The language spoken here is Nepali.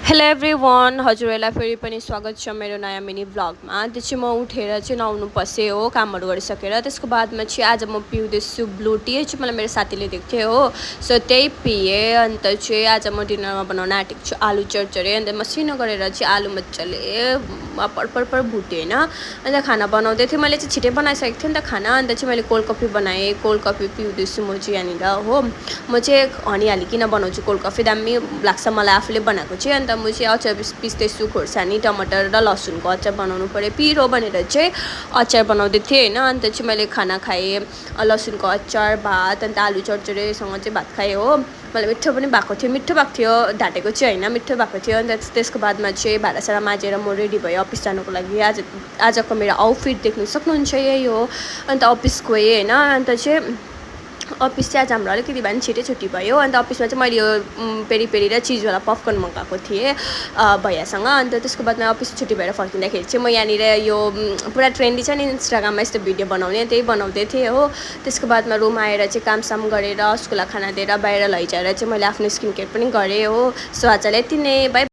हेलो एभ्रिवान, हजुरहरूलाई फेरि पनि स्वागत छ मेरो नयाँ मिनी भ्लगमा। त्यो चाहिँ म उठेर चाहिँ नुहाउनु पसेँ हो, कामहरू गरिसकेर। त्यसको बादमा चाहिँ आज म पिउँदैछु ब्लू टी। चाहिँ मलाई मेरो साथीले दिएको थियो हो, सो त्यही पिएँ। अन्त चाहिँ आज म डिनरमा बनाउन आँटेको छु आलु चरचरे। अन्त मसिनो गरेर चाहिँ आलु मजाले पर भुटेँ होइन। अन्त खाना बनाउँदै थिएँ, मैले चाहिँ छिटै बनाइसकेको थिएँ नि त खाना। अन्त चाहिँ मैले कोल्ड कफी बनाएँ, कोल्ड कफी पिउँदैछु म चाहिँ यहाँनिर हो। म चाहिँ हनी हालिकन बनाउँछु कोल्ड कफी, दामी लाग्छ मलाई आफूले बनाएको चाहिँ। अन्त म चाहिँ अचार पिस्दैछु, खोर्सानी टमाटर र लसुनको अचार बनाउनु पऱ्यो पिरो भनेर चाहिँ अचार बनाउँदै थिएँ होइन। अन्त चाहिँ मैले खाना खाएँ, लसुनको अचार, भात, अन्त आलु चरचरेसँग चाहिँ भात खाएँ हो। मलाई मिठो पनि भएको थियो, मिठो भएको थियो, ढाँटेको चाहिँ होइन, मिठो भएको थियो। अन्त त्यसको बादमा चाहिँ भाँडासाँडा माजेर म रेडी भएँ अफिस जानुको लागि। आजको मेरो आउटफिट देख्नु सक्नुहुन्छ यही हो। अन्त अफिस गएँ होइन। अन्त चाहिँ अफिस चाहिँ आज हाम्रो अलिकति भए पनि छिटै छुट्टी भयो। अन्त अफिसमा चाहिँ मैले यो पेरी पेरी र चिजवाला पपकर्न मगाएको थिएँ भैयासँग। अन्त त्यसको बादमा अफिस छुट्टी भएर फर्किँदाखेरि चाहिँ म यहाँनिर यो पुरा ट्रेन्डी छ नि इन्स्टाग्राममा यस्तो भिडियो बनाउने, त्यही बनाउँदै थिएँ हो। त्यसको बादमा रुम आएर चाहिँ कामसाम गरेर उसकोलाई खाना दिएर बाहिर लैजाएर चाहिँ मैले आफ्नो स्किन केयर पनि गरेँ हो। सो आजलाई यति नै, बाई।